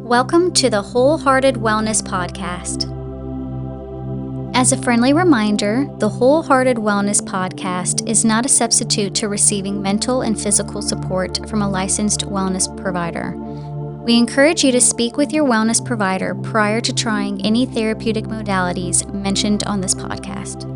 Welcome to the Wholehearted Wellness Podcast. As a friendly reminder, the Wholehearted Wellness Podcast is not a substitute to receiving mental and physical support from a licensed wellness provider. We encourage you to speak with your wellness provider prior to trying any therapeutic modalities mentioned on this podcast.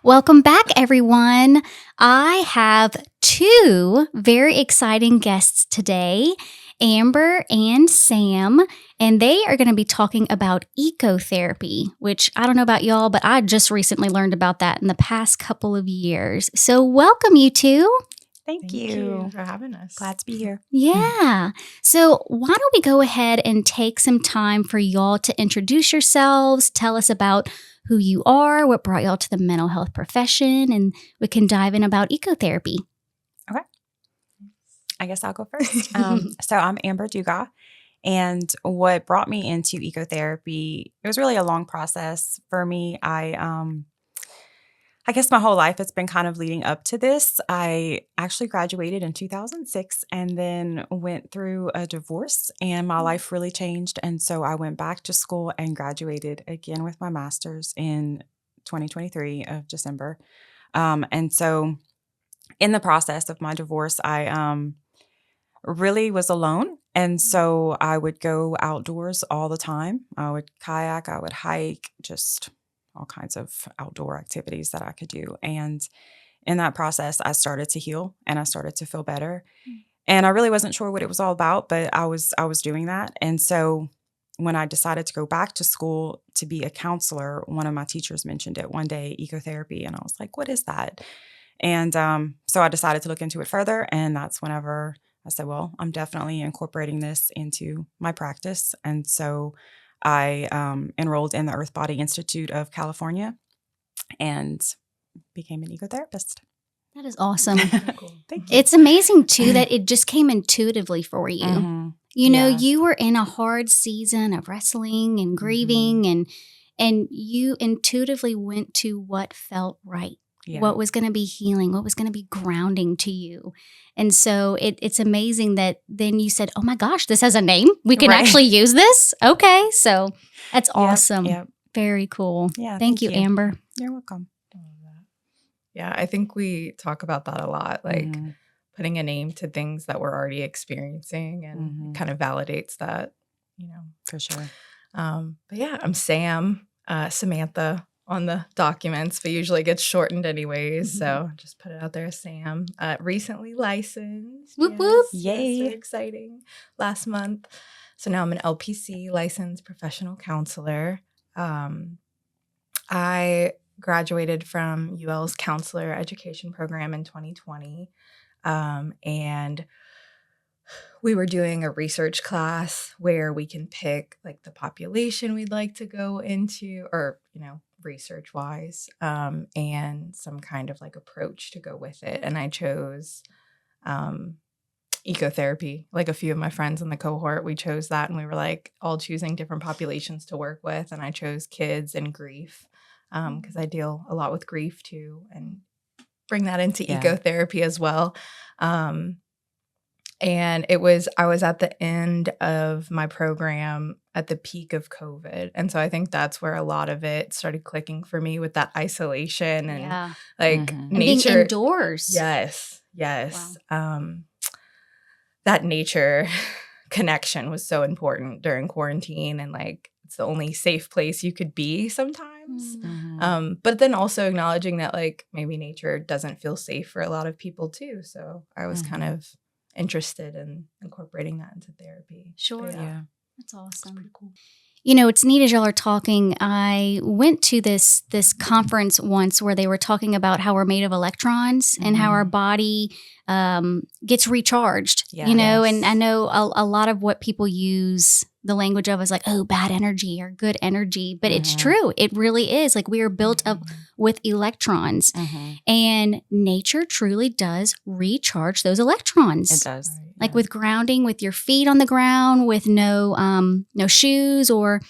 Welcome back, everyone. I have two very exciting guests today, Amber and Sam, and they are going to be talking about ecotherapy, which I don't know about y'all, but I just recently learned about that in the past couple of years. So welcome, you two. Thank you for having us. Glad to be here. Yeah. So why don't we go ahead and take some time for y'all to introduce yourselves, tell us about who you are, what brought y'all to the mental health profession, and we can dive in about ecotherapy. Okay. I guess I'll go first. So I'm Amber Dugas, and what brought me into ecotherapy, it was really a long process for me. I guess my whole life it's been kind of leading up to this. I actually graduated in 2006 and then went through a divorce, and my life really changed. And so I went back to school and graduated again with my master's in 2023 of December. And so in the process of my divorce, I really was alone. And so I would go outdoors all the time. I would kayak, I would hike, just all kinds of outdoor activities that I could do. And in that process, I started to heal and I started to feel better. And I really wasn't sure what it was all about, but I was doing that. And so when I decided to go back to school to be a counselor, one of my teachers mentioned it one day, ecotherapy. And I was like, what is that? And so I decided to look into it further. And that's whenever I said, well, I'm definitely incorporating this into my practice. And so I enrolled in the Earth Body Institute of California and became an ecotherapist. That is awesome. Cool. Thank you. It's amazing, too, that it just came intuitively for you. Mm-hmm. You know, Yeah. you were in a hard season of wrestling and grieving, and you intuitively went to what felt right. Yeah. What was going to be healing, what was going to be grounding to you. And so it's amazing that then you said, oh my gosh, this has a name. We can Right. actually use this. Okay. So that's awesome. Yep. Very cool. Yeah. Thank you, Amber. You're welcome. Yeah, I think we talk about that a lot, like Mhm. putting a name to things that we're already experiencing, and Mhm. it kind of validates that, For sure. But yeah, I'm Sam, Samantha on the documents, but usually it gets shortened anyways. So just put it out there as Sam. Recently licensed. Whoop, whoop. Yay. Yes, so exciting. Last month. So now I'm an LPC, licensed professional counselor. I graduated from UL's counselor education program in 2020. And we were doing a research class where we can pick like the population we'd like to go into, or, research wise, and some kind of like approach to go with it. And I chose ecotherapy. Like a few of my friends in the cohort, we chose that, and we were like all choosing different populations to work with. And I chose kids and grief because I deal a lot with grief too, and bring that into ecotherapy as well. And I was at the end of my program at the peak of COVID. And so I think that's where a lot of it started clicking for me, with that isolation and like And nature. being indoors. Yes. That nature connection was so important during quarantine, and like it's the only safe place you could be sometimes. Mhm. But then also acknowledging that like maybe nature doesn't feel safe for a lot of people too. So I was kind of interested in incorporating that into therapy. Sure. But Yeah. That's awesome. It's pretty cool. You know, it's neat as y'all are talking. I went to this conference once where they were talking about how we're made of electrons and how our body gets recharged. Yeah. You know, Yes. and I know a lot of what people use the language of is like, oh, bad energy or good energy. But it's true. It really is. Like we are built up with electrons. And nature truly does recharge those electrons. It does. Like with grounding, with your feet on the ground, with no shoes, or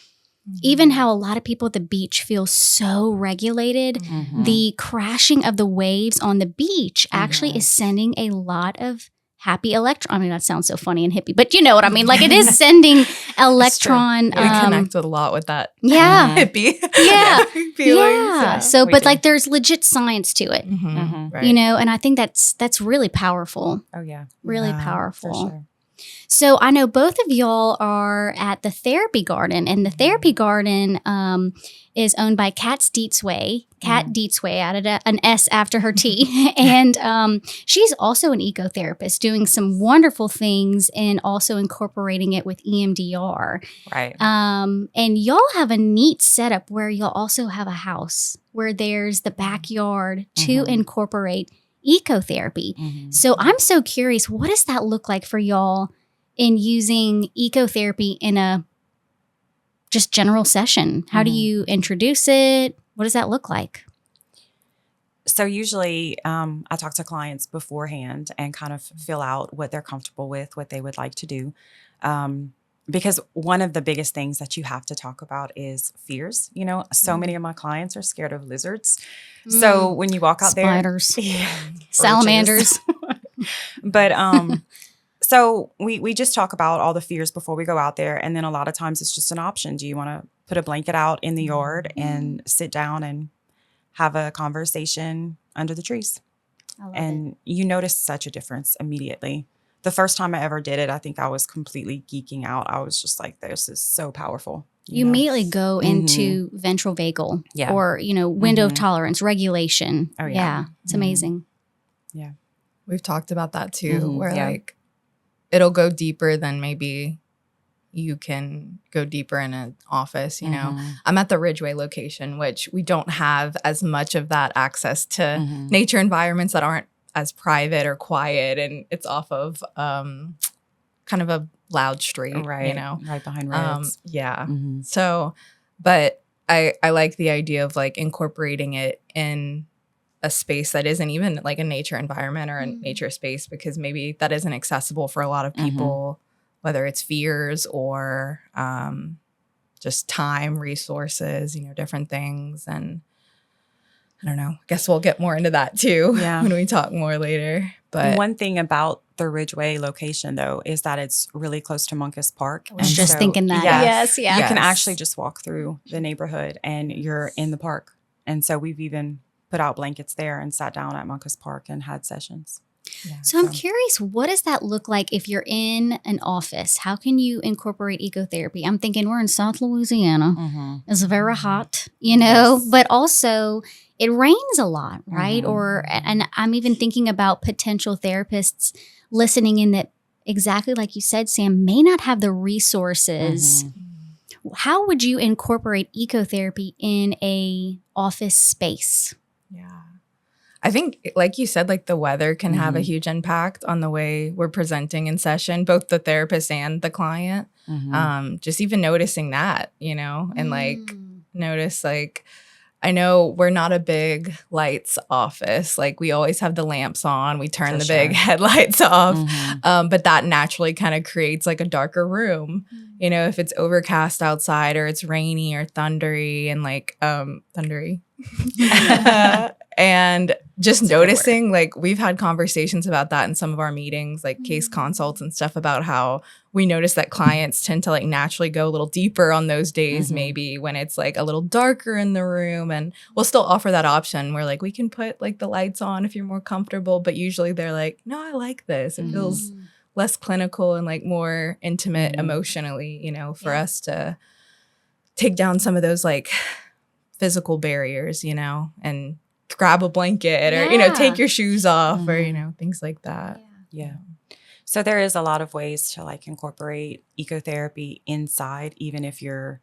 Even how a lot of people at the beach feel so regulated. The crashing of the waves on the beach actually is sending a lot of happy electron. I mean, that sounds so funny and hippie, but you know what I mean? Like, it is sending electron. We connect with a lot with that. Yeah. Hippie. Yeah. feelings. So, but like, there's legit science to it, Right. you know, and I think that's really powerful. Oh, yeah. Really For powerful. sure. So I know both of y'all are at the Therapy Garden, and the Therapy Garden is owned by Kat Dietzway. Kat Dietzway, added an S after her T. And she's also an ecotherapist doing some wonderful things and also incorporating it with EMDR. Right. And y'all have a neat setup where y'all also have a house where there's the backyard to incorporate ecotherapy. So I'm so curious, what does that look like for y'all in using ecotherapy in a just general session? How do you introduce it? What does that look like? So usually I talk to clients beforehand and kind of fill out what they're comfortable with, what they would like to do. Because one of the biggest things that you have to talk about is fears. You know, so many of my clients are scared of lizards. So when you walk out Spiders, there, salamanders. But so we just talk about all the fears before we go out there. And then a lot of times it's just an option. Do you want to put a blanket out in the yard and sit down and have a conversation under the trees? And you notice such a difference immediately. The first time I ever did it, I think I was completely geeking out. I was just like, this is so powerful. You immediately go into ventral vagal or, you know, window of tolerance, regulation. Oh, yeah. It's amazing. Yeah. We've talked about that too, where like it'll go deeper than maybe you can go deeper in an office, you know. I'm at the Ridgeway location, which we don't have as much of that access to nature environments that aren't as private or quiet, and it's off of kind of a loud street, you know, right behind roads. So, but I like the idea of like incorporating it in a space that isn't even like a nature environment or a nature space, because maybe that isn't accessible for a lot of people, whether it's fears or just time, resources, you know, different things. And I don't know, I guess we'll get more into that too when we talk more later. But one thing about the Ridgeway location, though, is that it's really close to Monkus Park. I was just thinking that. Yes. You can actually just walk through the neighborhood and you're in the park. And so we've even put out blankets there and sat down at Monkus Park and had sessions. So I'm curious, what does that look like if you're in an office? How can you incorporate ecotherapy? I'm thinking we're in South Louisiana. It's very hot, you know, but also it rains a lot, right? And I'm even thinking about potential therapists listening in that, exactly like you said, Sam, may not have the resources. How would you incorporate ecotherapy in a office space? I think, like you said, like the weather can have a huge impact on the way we're presenting in session, both the therapist and the client. Just even noticing that, you know, and like notice, like, I know we're not a big lights office. Like we always have the lamps on. We turn the big headlights off. But that naturally kind of creates like a darker room. You know, if it's overcast outside or it's rainy or thundery and like thundery. And just noticing, like we've had conversations about that in some of our meetings, like case consults and stuff, about how we notice that clients tend to like naturally go a little deeper on those days, maybe when it's like a little darker in the room. And we'll still offer that option where like we can put like the lights on if you're more comfortable, but usually they're like, no, I like this. It feels less clinical and like more intimate emotionally, you know, for us to take down some of those like physical barriers, you know, and grab a blanket or, you know, take your shoes off or, you know, things like that. So there is a lot of ways to like incorporate ecotherapy inside, even if you're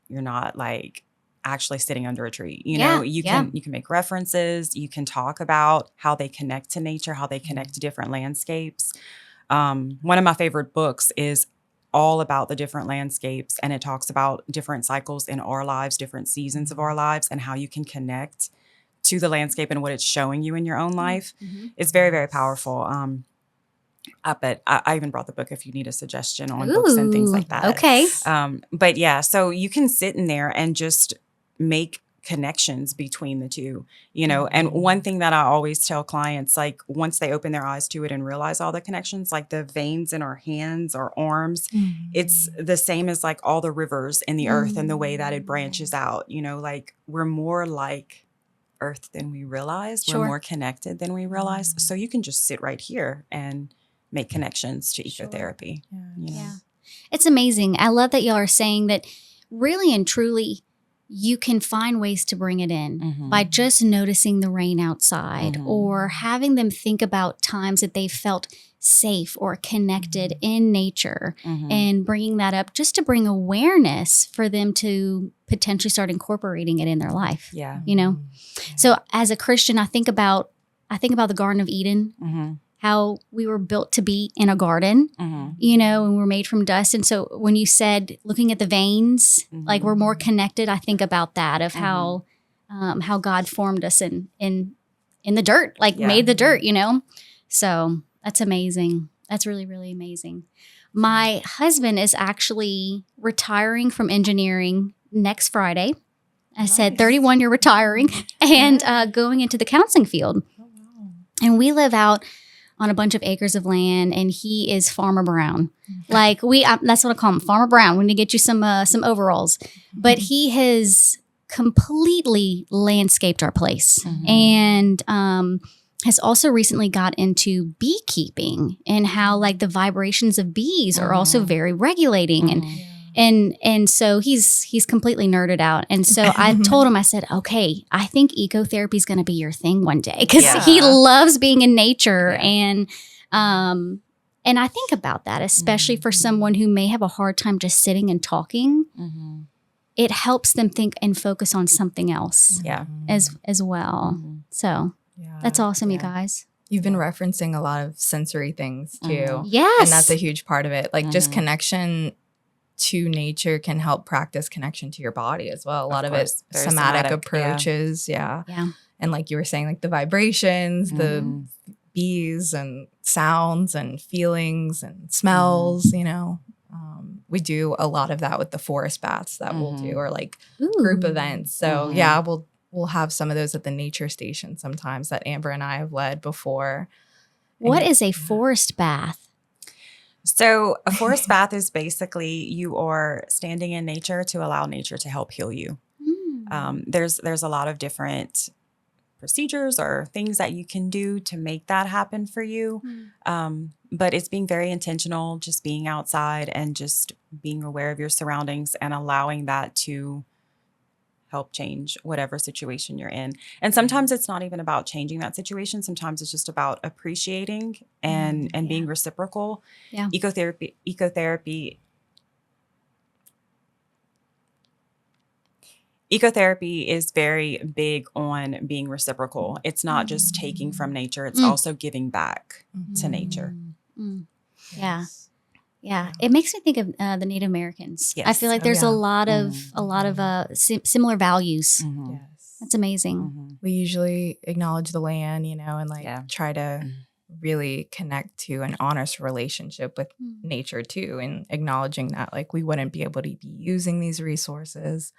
not like actually sitting under a tree. You know, you can make references, you can talk about how they connect to nature, how they connect to different landscapes. One of my favorite books is all about the different landscapes, and it talks about different cycles in our lives, different seasons of our lives, and how you can connect to the landscape and what it's showing you in your own life. It's very, very powerful. But I even brought the book if you need a suggestion on books and things like that. Okay. But yeah, so you can sit in there and just make connections between the two, and one thing that I always tell clients, like once they open their eyes to it and realize all the connections, like the veins in our hands or arms, it's the same as like all the rivers in the earth and the way that it branches out, like we're more like earth than we realize. Sure. We're more connected than we realize. So you can just sit right here and make connections to ecotherapy. Yeah. It's amazing. I love that y'all are saying that really and truly you can find ways to bring it in by just noticing the rain outside or having them think about times that they felt safe or connected in nature and bringing that up just to bring awareness for them to potentially start incorporating it in their life. Yeah. So as a Christian, I think about the Garden of Eden, how we were built to be in a garden, and we're made from dust. And so when you said looking at the veins, like we're more connected, I think about that of how God formed us in the dirt, like made the dirt, So that's amazing. That's really, really amazing. My husband is actually retiring from engineering next Friday. I said 31, you're retiring and going into the counseling field. Oh, wow. And we live out on a bunch of acres of land, and he is Farmer Brown. Like that's what I call him, Farmer Brown. We need to get you some overalls. But he has completely landscaped our place, and has also recently got into beekeeping and how like the vibrations of bees are also very regulating and so he's completely nerded out. And so I told him, I said, okay, I think ecotherapy is going to be your thing one day because he loves being in nature. And I think about that, especially for someone who may have a hard time just sitting and talking. It helps them think and focus on something else as well. So that's awesome, you guys. You've been referencing a lot of sensory things too. Yes. And that's a huge part of it. Like just connection to nature can help practice connection to your body as well. A lot of it somatic approaches. Yeah. And like you were saying, like the vibrations, the bees and sounds and feelings and smells, we do a lot of that with the forest baths that we'll do, or like group events. So we'll have some of those at the nature station sometimes that Amber and I have led before. What is a forest bath? So a forest bath is basically you are standing in nature to allow nature to help heal you. There's a lot of different procedures or things that you can do to make that happen for you. But it's being very intentional, just being outside and just being aware of your surroundings and allowing that to help change whatever situation you're in. And sometimes it's not even about changing that situation. Sometimes it's just about appreciating and being reciprocal. Yeah. Ecotherapy is very big on being reciprocal. It's not just taking from nature. It's also giving back to nature. Yeah. Yeah, it makes me think of the Native Americans. Yes. I feel like there's a lot of similar values. Yes, that's amazing. We usually acknowledge the land, and like try to really connect to an honest relationship with nature too, and acknowledging that like we wouldn't be able to be using these resources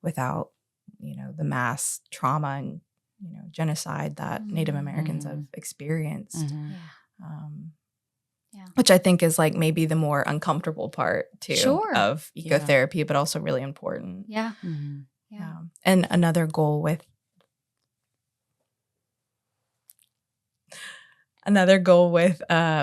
without the mass trauma and genocide that Native Americans have experienced. Which I think is like maybe the more uncomfortable part too of ecotherapy, but also really important. Yeah. And another goal with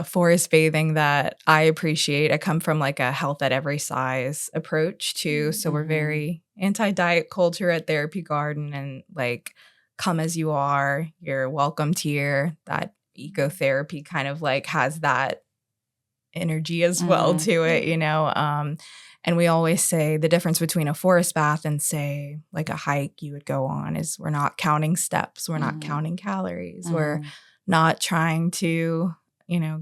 forest bathing that I appreciate, I come from like a health at every size approach too. So we're very anti-diet culture at Therapy Garden, and like come as you are, you're welcomed here. That ecotherapy kind of like has that energy as well to it, and we always say the difference between a forest bath and say like a hike you would go on is we're not counting steps, we're not counting calories, we're not trying to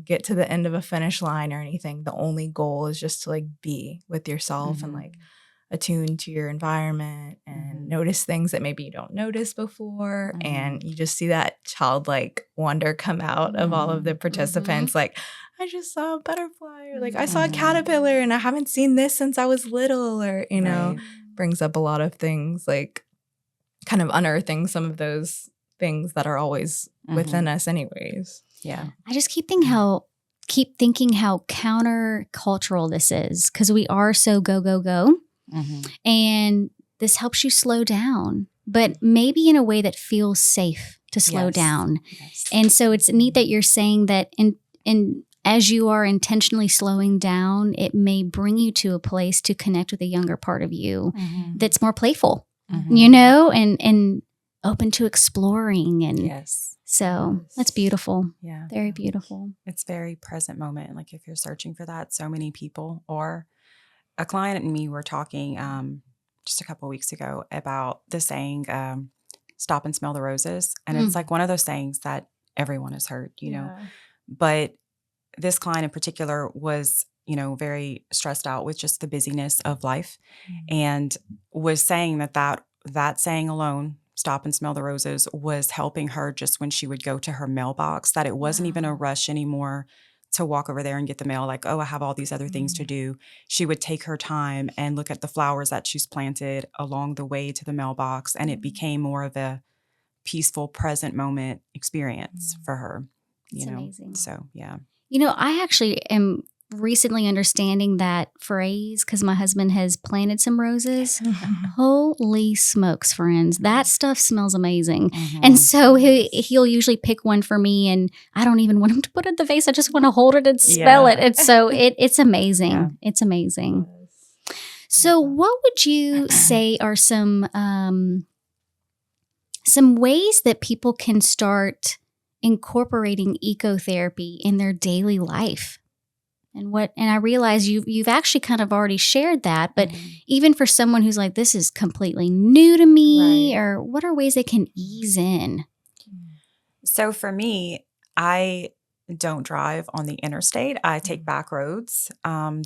get to the end of a finish line or anything. The only goal is just to like be with yourself and like attune to your environment and notice things that maybe you don't notice before. And you just see that childlike wonder come out of all of the participants. Like, I just saw a butterfly, or like I saw a caterpillar and I haven't seen this since I was little, or, you know, brings up a lot of things, like kind of unearthing some of those things that are always within us anyways. Yeah. I just keep thinking how counter-cultural this is, because we are so go, go, go. And this helps you slow down, but maybe in a way that feels safe to slow down. And so it's neat that you're saying that in as you are intentionally slowing down, it may bring you to a place to connect with a younger part of you that's more playful, you know, and open to exploring. And so that's beautiful. Yeah. Very beautiful. It's very present moment. Like if you're searching for that, so many people, or a client and me were talking just a couple of weeks ago about the saying, stop and smell the roses. And it's like one of those sayings that everyone has heard, you know, but this client in particular was, you know, very stressed out with just the busyness of life and was saying that saying alone, stop and smell the roses, was helping her just when she would go to her mailbox, that it wasn't even a rush anymore to walk over there and get the mail, like, oh, I have all these other things to do. She would take her time and look at the flowers that she's planted along the way to the mailbox. And it became more of a peaceful, present moment experience for her. You know, amazing. So, yeah. You know, I actually am recently understanding that phrase because my husband has planted some roses. Holy smokes, friends. That stuff smells amazing. And so he'll usually pick one for me, and I don't even want him to put it in the vase. I just want to hold it and smell it. And so it's amazing. Yeah. It's amazing. So what would you say are some ways that people can start incorporating ecotherapy in their daily life? And I realize you've actually kind of already shared that, but even for someone who's like, this is completely new to me, or what are ways they can ease in? So for me, I don't drive on the interstate. I take back roads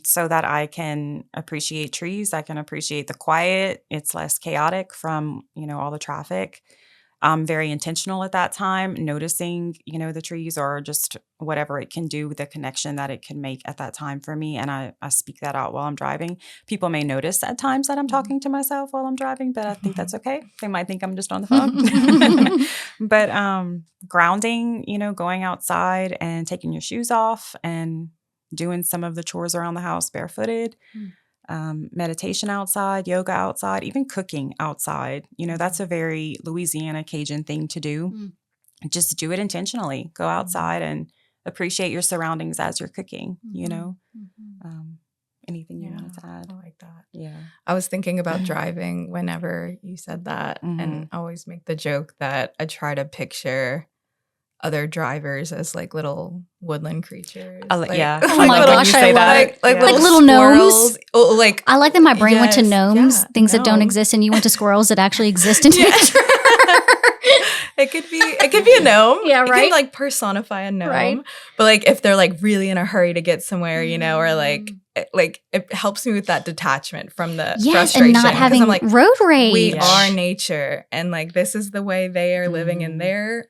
so that I can appreciate trees. I can appreciate the quiet. It's less chaotic from, you know, all the traffic. I'm very intentional at that time, noticing, you know, the trees or just whatever it can do, the connection that it can make at that time for me. And I speak that out while I'm driving. People may notice at times that I'm talking to myself while I'm driving, but I think that's okay. They might think I'm just on the phone. But grounding, you know, going outside and taking your shoes off and doing some of the chores around the house barefooted. Meditation outside, yoga outside, even cooking outside. You know, that's a very Louisiana Cajun thing to do. Just do it intentionally. Go outside and appreciate your surroundings as you're cooking, you know. Anything you wanted to add? I like that. Yeah. I was thinking about driving whenever you said that, and I always make the joke that I try to picture other drivers as like little woodland creatures. Like, yeah. Oh my gosh, I love like little gnomes. Oh, like I like that my brain went to gnomes, things that don't exist, and you went to squirrels that actually exist in nature. It could be a gnome. Yeah, right. You can like personify a gnome. But like if they're like really in a hurry to get somewhere, you know, or like it helps me with that detachment from the frustration. And not having like, road rage. We are nature, and like this is the way they are living in their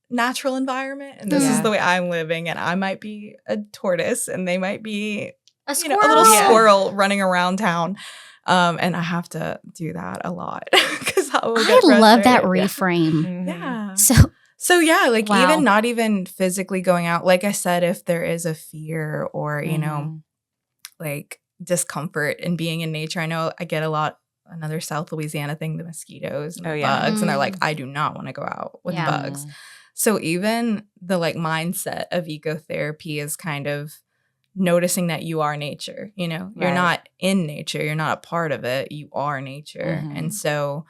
natural environment, and this is the way I'm living, and I might be a tortoise and they might be a little squirrel running around town, and I have to do that a lot because I love that reframe. So yeah, like even not even physically going out, like I said, if there is a fear or you know like discomfort in being in nature. I know I get another South Louisiana thing, the mosquitoes and the bugs, and they're like, I do not want to go out with bugs. So even the like mindset of ecotherapy is kind of noticing that you are nature, you know, you're not in nature, you're not a part of it, you are nature. And so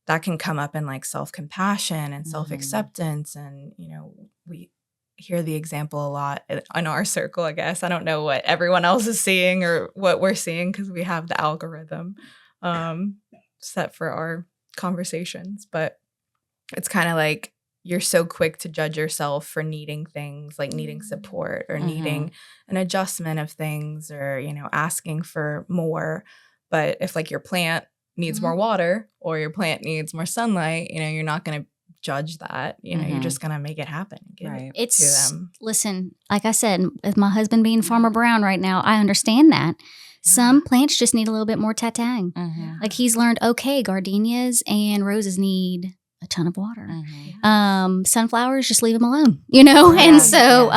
that can come up in like self-compassion and self-acceptance. And, you know, we hear the example a lot in our circle, I guess. I don't know what everyone else is seeing or what we're seeing because we have the algorithm set for our conversations. But it's kind of like, you're so quick to judge yourself for needing things, like needing support or needing an adjustment of things or, you know, asking for more. But if like your plant needs more water or your plant needs more sunlight, you're not going to judge that. You're just going to make it happen. Give it to them. Listen, like I said, with my husband being Farmer Brown right now, I understand that. Some plants just need a little bit more tatang. Like he's learned, okay, gardenias and roses need a ton of water. Sunflowers, just leave them alone, And so,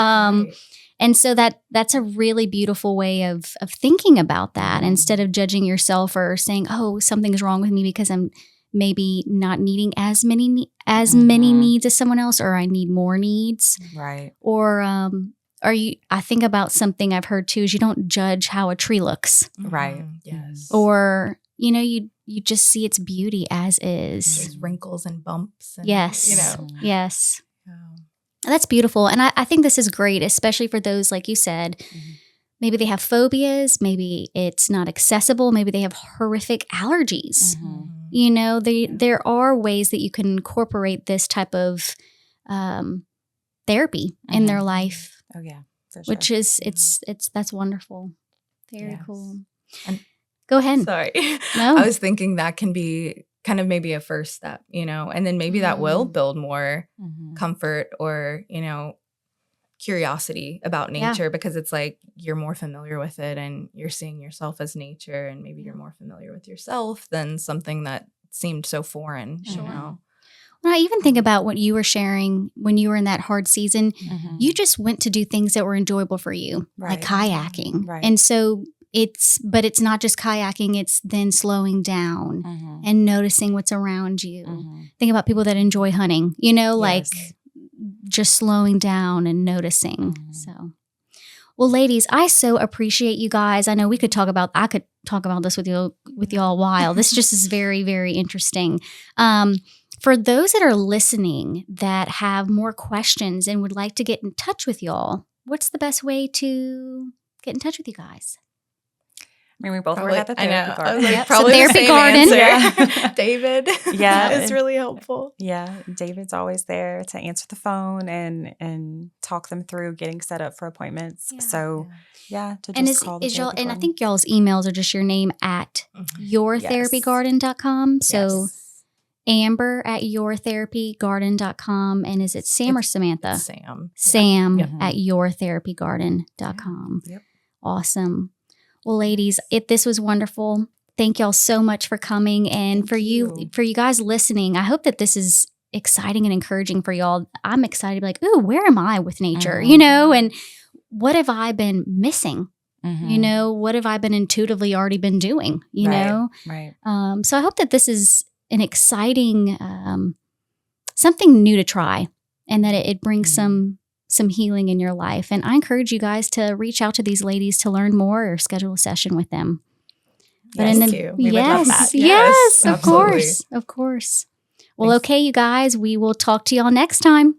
and so that's a really beautiful way of thinking about that instead of judging yourself or saying, oh, something's wrong with me because I'm maybe not needing as many needs as someone else, or I need more needs. Right. Or I think about something I've heard too is you don't judge how a tree looks. Right. Yes. Or, you just see its beauty as is. There's wrinkles and bumps. And, yes. Yes. That's beautiful. And I think this is great, especially for those, like you said, maybe they have phobias, maybe it's not accessible, maybe they have horrific allergies. There are ways that you can incorporate this type of therapy in their life. Oh yeah, for sure. Which is that's wonderful. Very cool. And go ahead. Sorry. No. I was thinking that can be kind of maybe a first step, and then maybe that will build more comfort or, curiosity about nature because it's like you're more familiar with it and you're seeing yourself as nature, and maybe you're more familiar with yourself than something that seemed so foreign, Well, I even think about what you were sharing when you were in that hard season. You just went to do things that were enjoyable for you, like kayaking. Right. And so it's not just kayaking, it's then slowing down and noticing what's around you. Think about people that enjoy hunting, like just slowing down and noticing. So, well, ladies, I so appreciate you guys. I know I could talk about this with you all a while. This just is very, very interesting. For those that are listening that have more questions and would like to get in touch with y'all, what's the best way to get in touch with you guys? I mean, we both work at the therapy garden. Like, probably the therapy garden. Yeah. David. Yeah. It's really helpful. Yeah. David's always there to answer the phone and talk them through getting set up for appointments. Yeah. So to and just call the y'all, therapy and I garden. think y'all's emails are just your name at yourtherapygarden.com. So Amber at yourtherapygarden.com. And is it Sam or Samantha? Sam. Sam at yourtherapygarden.com. Yep. Awesome. Well, ladies, this was wonderful. Thank y'all so much for coming. And for you guys listening, I hope that this is exciting and encouraging for y'all. I'm excited to be like, ooh, where am I with nature? And what have I been missing? What have I been intuitively already been doing? You know? Right. So I hope that this is an exciting, something new to try, and that it brings some healing in your life. And I encourage you guys to reach out to these ladies to learn more or schedule a session with them. Thank you. We would love that. Yes, of absolutely. course. Well, thanks. Okay, you guys, we will talk to y'all next time.